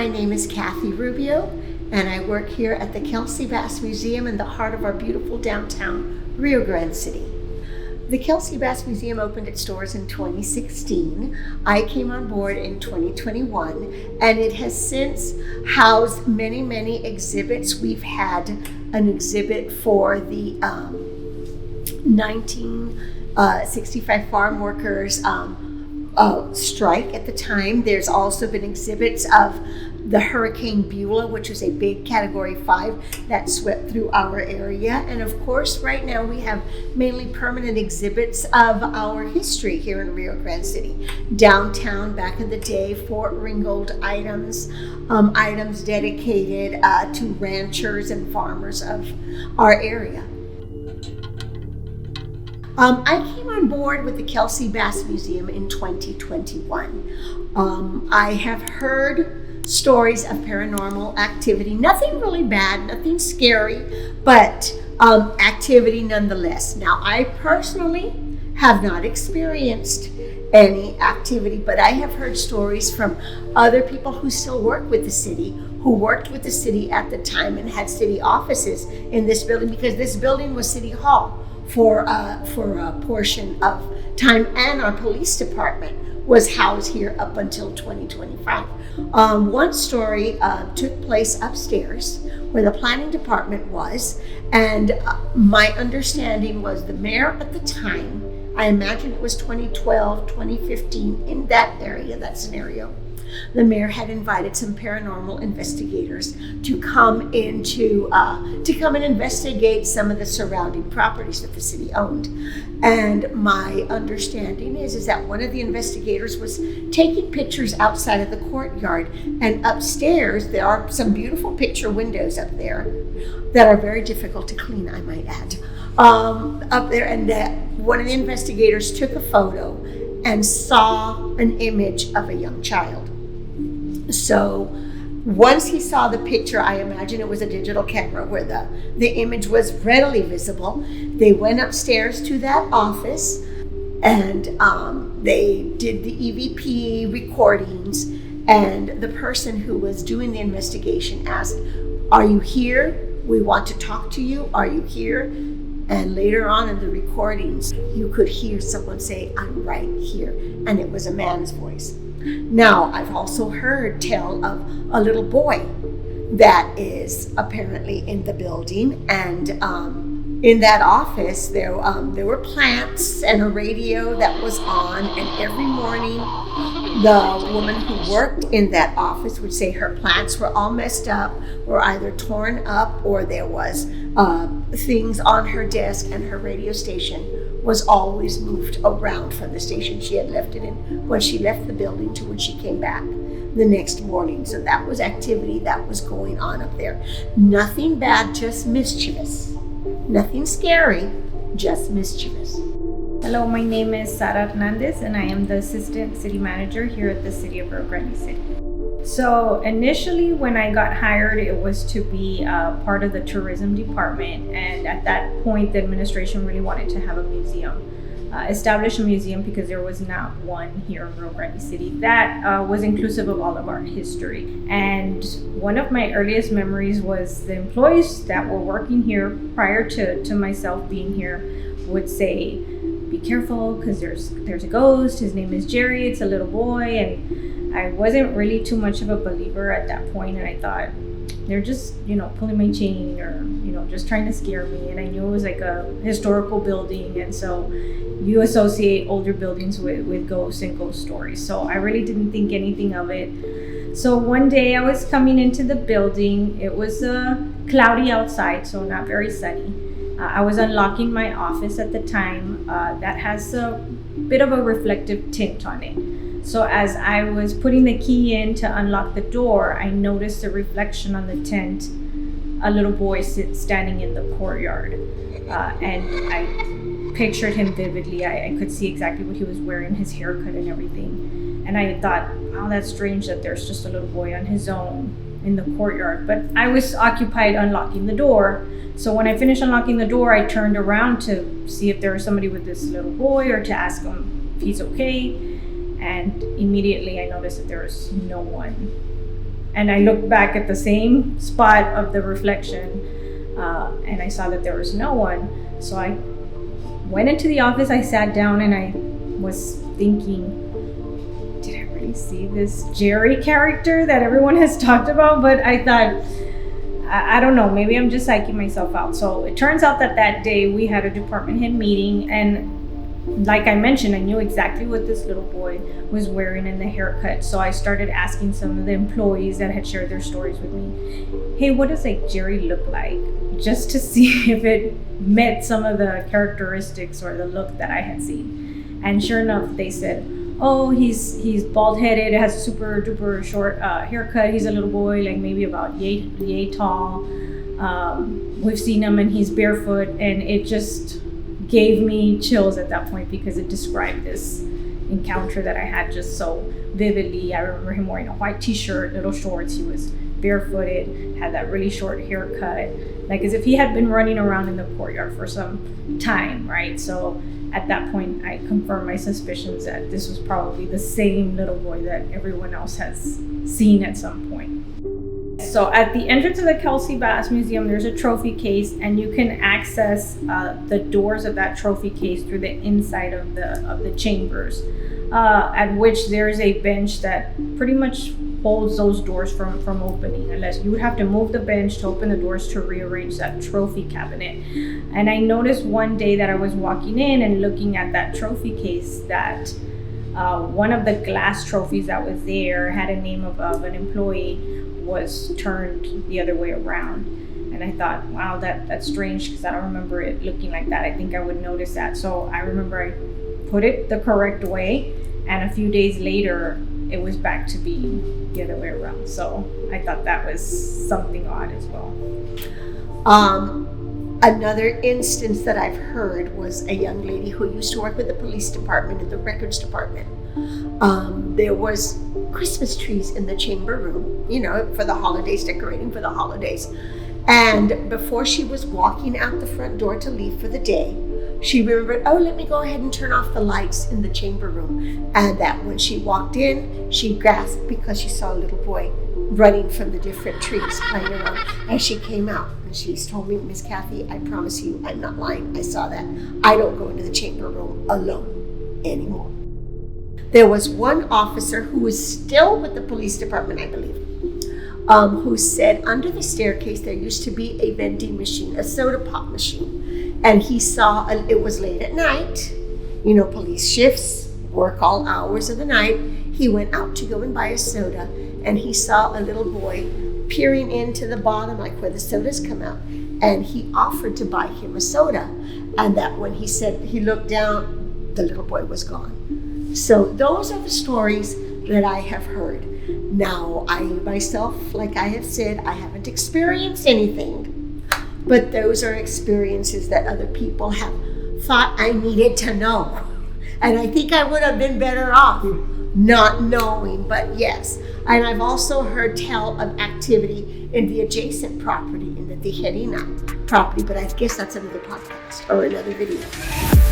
my name is Kathy Rubio, and I work here at the Kelsey Bass Museum in the heart of our beautiful downtown Rio Grande City. The Kelsey Bass Museum opened its doors in 2016. I came on board in 2021, and it has since housed many exhibits. We've had an exhibit for the 1965 farm workers strike at the time. There's also been exhibits of the Hurricane Beulah, which was a big Category 5 that swept through our area. And of course, right now we have mainly permanent exhibits of our history here in Rio Grande City. Downtown, back in the day, Fort Ringgold items, items dedicated to ranchers and farmers of our area. I came on board with the Kelsey Bass Museum in 2021. I have heard stories of paranormal activity, nothing really bad, nothing scary, but activity nonetheless. Now, I personally have not experienced any activity, but I have heard stories from other people who still work with the city, who worked with the city at the time and had city offices in this building, because this building was City Hall for a portion of time, and our police department was housed here up until 2025. One story took place upstairs where the planning department was, and my understanding was the mayor at the time, I imagine it was 2012, 2015, in that area, that scenario, the mayor had invited some paranormal investigators to come and investigate some of the surrounding properties that the city owned. And my understanding is that one of the investigators was taking pictures outside of the courtyard, and upstairs there are some beautiful picture windows up there that are very difficult to clean, I might add, up there. And one of the investigators took a photo and saw an image of a young child. So once he saw the picture, I imagine it was a digital camera where the image was readily visible. They went upstairs to that office, and they did the EVP recordings, and the person who was doing the investigation asked, "Are you here? We want to talk to you. Are you here?" And later on in the recordings, you could hear someone say, "I'm right here," and it was a man's voice. Now, I've also heard tell of a little boy that is apparently in the building, and in that office there were plants and a radio that was on, and every morning the woman who worked in that office would say her plants were all messed up, or either torn up, or there was things on her desk, and her radio station was always moved around from the station she had left it in when she left the building to when she came back the next morning. So that was activity that was going on up there. Nothing bad, just mischievous. Nothing scary, just mischievous. Hello, my name is Sara Hernandez, and I am the Assistant City Manager here at the City of Rio Grande City. So initially when I got hired, it was to be part of the tourism department, and at that point the administration really wanted to have a museum, establish a museum, because there was not one here in Rio Grande City that was inclusive of all of our history. And one of my earliest memories was the employees that were working here prior to myself being here would say, "Be careful, because there's a ghost, his name is Jerry, it's a little boy." And I wasn't really too much of a believer at that point, and I thought they're just, pulling my chain, or, just trying to scare me. And I knew it was like a historical building, and so you associate older buildings with ghosts and ghost stories. So I really didn't think anything of it. So one day I was coming into the building. It was cloudy outside, so not very sunny. I was unlocking my office at the time that has a bit of a reflective tint on it. So as I was putting the key in to unlock the door, I noticed a reflection on the tent, a little boy standing in the courtyard. And I pictured him vividly. I could see exactly what he was wearing, his haircut and everything. And I thought, wow, that's strange that there's just a little boy on his own in the courtyard. But I was occupied unlocking the door. So when I finished unlocking the door, I turned around to see if there was somebody with this little boy, or to ask him if he's okay. And immediately I noticed that there was no one. And I looked back at the same spot of the reflection, and I saw that there was no one. So I went into the office, I sat down, and I was thinking, did I really see this Jerry character that everyone has talked about? But I thought, I don't know, maybe I'm just psyching myself out. So it turns out that day we had a department head meeting, and like I mentioned, I knew exactly what this little boy was wearing in the haircut. So I started asking some of the employees that had shared their stories with me, hey, what does like Jerry look like? Just to see if it met some of the characteristics or the look that I had seen. And sure enough, they said, oh, he's bald headed, has a super duper short haircut. He's a little boy, like maybe about yay tall. We've seen him and he's barefoot, and it just gave me chills at that point because it described this encounter that I had just so vividly. I remember him wearing a white t-shirt, little shorts. He was barefooted, had that really short haircut, like as if he had been running around in the courtyard for some time, right? So at that point, I confirmed my suspicions that this was probably the same little boy that everyone else has seen at some point. So at the entrance of the Kelsey Bass Museum, there's a trophy case, and you can access the doors of that trophy case through the inside of the chambers, at which there's a bench that pretty much holds those doors from opening, unless you would have to move the bench to open the doors to rearrange that trophy cabinet. And I noticed one day that I was walking in and looking at that trophy case that one of the glass trophies that was there had a name of an employee was turned the other way around. And I thought, wow, that's strange, because I don't remember it looking like that. I think I would notice that. So I remember I put it the correct way, and a few days later it was back to being the other way around. So I thought that was something odd as well. Another instance that I've heard was a young lady who used to work with the police department in the records department. There was Christmas trees in the chamber room, for the holidays, decorating for the holidays. And before she was walking out the front door to leave for the day, she remembered, oh, let me go ahead and turn off the lights in the chamber room. And that when she walked in, she gasped because she saw a little boy running from the different trees, playing around. As she came out, and she's told me, Miss Kathy, I promise you, I'm not lying. I saw that. I don't go into the chamber room alone anymore. There was one officer who was still with the police department, I believe, who said under the staircase there used to be a vending machine, a soda pop machine. And he saw, it was late at night, police shifts, work all hours of the night. He went out to go and buy a soda, and he saw a little boy peering into the bottom, like where the sodas come out. And he offered to buy him a soda. And that when he said he looked down, the little boy was gone. So those are the stories that I have heard. Now, I myself, like I have said, I haven't experienced anything. But those are experiences that other people have thought I needed to know. And I think I would have been better off not knowing, but yes. And I've also heard tell of activity in the adjacent property, in the Tijerina property, but I guess that's another podcast or another video.